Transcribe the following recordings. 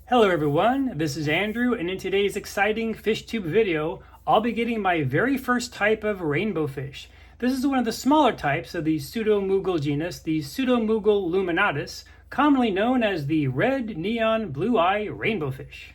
Hello everyone, this is Andrew, and in today's exciting FishTube video, I'll be getting my very first type of rainbow fish. This is one of the smaller types of the Pseudomugil genus, the Pseudomugil Luminatus, commonly known as the red neon blue-eye rainbow fish.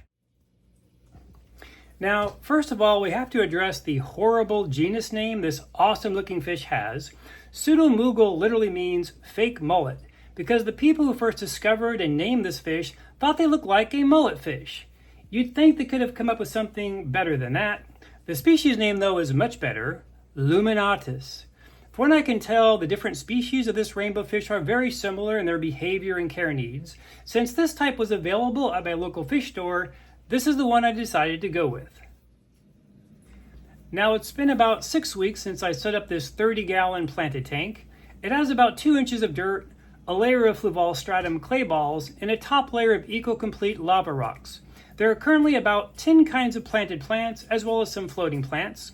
Now, first of all, we have to address the horrible genus name this awesome looking fish has. Pseudomugil literally means fake mullet, because the people who first discovered and named this fish thought they looked like a mullet fish. You'd think they could have come up with something better than that. The species name, though, is much better, Luminatus. From what I can tell, the different species of this rainbow fish are very similar in their behavior and care needs. Since this type was available at my local fish store, this is the one I decided to go with. Now, it's been about 6 weeks since I set up this 30-gallon planted tank. It has about 2 inches of dirt, a layer of fluval stratum clay balls, and a top layer of eco-complete lava rocks. There are currently about 10 kinds of planted plants, as well as some floating plants.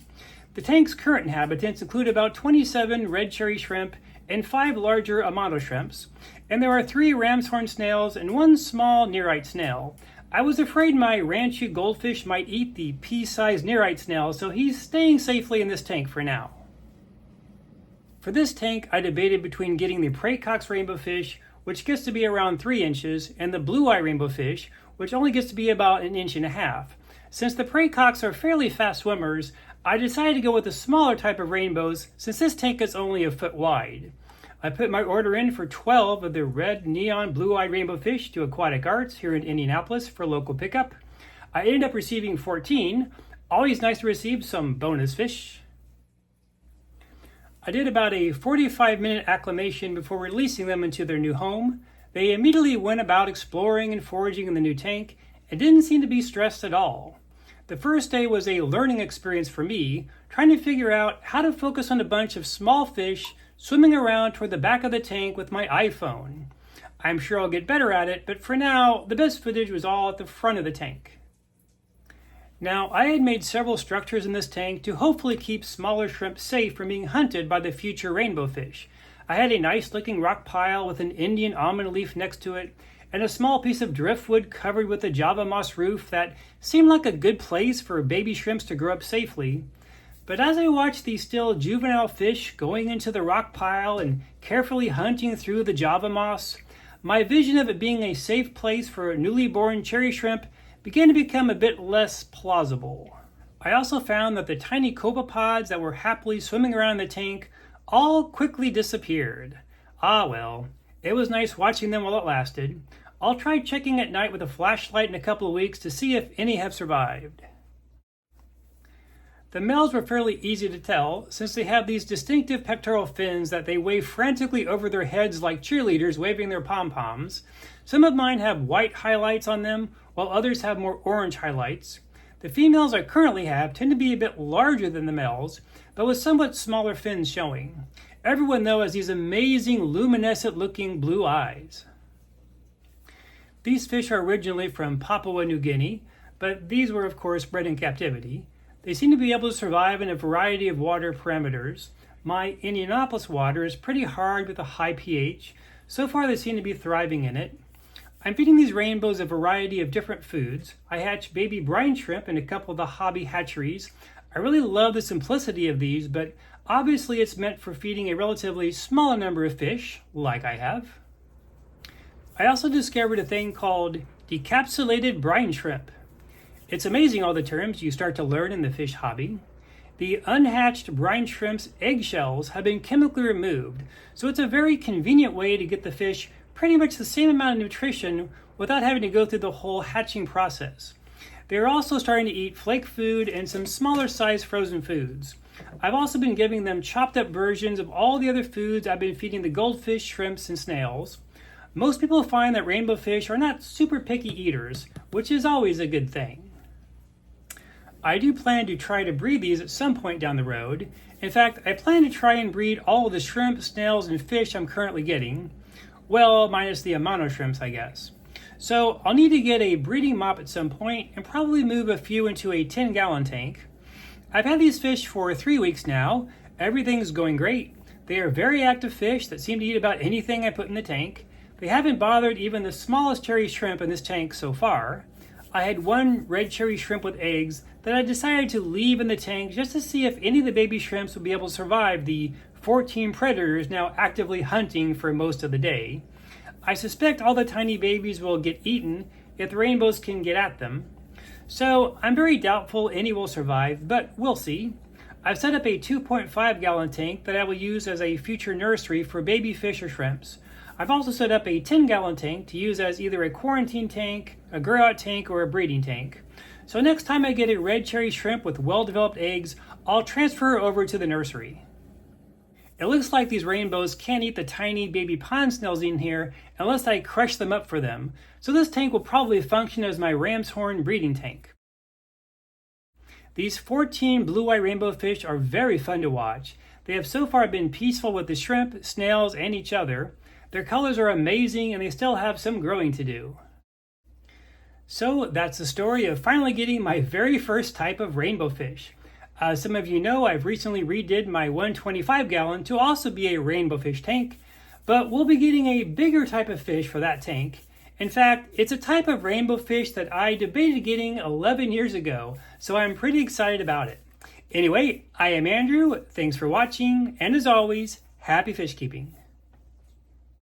The tank's current inhabitants include about 27 red cherry shrimp and 5 larger Amano shrimps, and there are 3 ram's horn snails and 1 small nearite snail. I was afraid my Ranchu goldfish might eat the pea-sized nearite snail, so he's staying safely in this tank for now. For this tank, I debated between getting the Praecox rainbow fish, which gets to be around 3 inches, and the blue-eye rainbow fish, which only gets to be about 1.5 inches. Since the Praecox are fairly fast swimmers, I decided to go with the smaller type of rainbows since this tank is only a foot wide. I put my order in for 12 of the red neon blue-eye rainbow fish to Aquatic Arts here in Indianapolis for local pickup. I ended up receiving 14. Always nice to receive some bonus fish. I did about a 45-minute acclimation before releasing them into their new home. They immediately went about exploring and foraging in the new tank and didn't seem to be stressed at all. The first day was a learning experience for me, trying to figure out how to focus on a bunch of small fish swimming around toward the back of the tank with my iPhone. I'm sure I'll get better at it, but for now, the best footage was all at the front of the tank. Now, I had made several structures in this tank to hopefully keep smaller shrimp safe from being hunted by the future rainbow fish. I had a nice looking rock pile with an Indian almond leaf next to it, and a small piece of driftwood covered with a Java moss roof that seemed like a good place for baby shrimps to grow up safely. But as I watched these still juvenile fish going into the rock pile and carefully hunting through the Java moss, my vision of it being a safe place for newly born cherry shrimp began to become a bit less plausible. I also found that the tiny copepods that were happily swimming around in the tank all quickly disappeared. Ah well, it was nice watching them while it lasted. I'll try checking at night with a flashlight in a couple of weeks to see if any have survived. The males were fairly easy to tell since they have these distinctive pectoral fins that they wave frantically over their heads like cheerleaders waving their pom-poms. Some of mine have white highlights on them, while others have more orange highlights. The females I currently have tend to be a bit larger than the males, but with somewhat smaller fins showing. Everyone, though, has these amazing luminescent-looking blue eyes. These fish are originally from Papua New Guinea, but these were, of course, bred in captivity. They seem to be able to survive in a variety of water parameters. My Indianapolis water is pretty hard with a high pH. So far, they seem to be thriving in it. I'm feeding these rainbows a variety of different foods. I hatch baby brine shrimp in a couple of the hobby hatcheries. I really love the simplicity of these, but obviously it's meant for feeding a relatively smaller number of fish, like I have. I also discovered a thing called decapsulated brine shrimp. It's amazing all the terms you start to learn in the fish hobby. The unhatched brine shrimp's eggshells have been chemically removed, so it's a very convenient way to get the fish pretty much the same amount of nutrition without having to go through the whole hatching process. They're also starting to eat flake food and some smaller sized frozen foods. I've also been giving them chopped up versions of all the other foods I've been feeding the goldfish, shrimps, and snails. Most people find that rainbow fish are not super picky eaters, which is always a good thing. I do plan to try to breed these at some point down the road. In fact, I plan to try and breed all of the shrimp, snails, and fish I'm currently getting. Well, minus the Amano shrimps, I guess. So I'll need to get a breeding mop at some point and probably move a few into a 10-gallon tank. I've had these fish for 3 weeks now. Everything's going great. They are very active fish that seem to eat about anything I put in the tank. They haven't bothered even the smallest cherry shrimp in this tank so far. I had one red cherry shrimp with eggs that I decided to leave in the tank just to see if any of the baby shrimps would be able to survive the 14 predators now actively hunting for most of the day. I suspect all the tiny babies will get eaten if the rainbows can get at them. So I'm very doubtful any will survive, but we'll see. I've set up a 2.5 gallon tank that I will use as a future nursery for baby fish or shrimps. I've also set up a 10 gallon tank to use as either a quarantine tank, a grow out tank, or a breeding tank. So next time I get a red cherry shrimp with well-developed eggs, I'll transfer her over to the nursery. It looks like these rainbows can't eat the tiny baby pond snails in here unless I crush them up for them, so this tank will probably function as my ram's horn breeding tank. These 14 blue-eye rainbow fish are very fun to watch. They have so far been peaceful with the shrimp, snails, and each other. Their colors are amazing and they still have some growing to do. So that's the story of finally getting my very first type of rainbow fish. As some of you know, I've recently redid my 125 gallon to also be a rainbow fish tank, but we'll be getting a bigger type of fish for that tank. In fact, it's a type of rainbow fish that I debated getting 11 years ago, so I'm pretty excited about it. Anyway, I am Andrew, thanks for watching, and as always, happy fish keeping.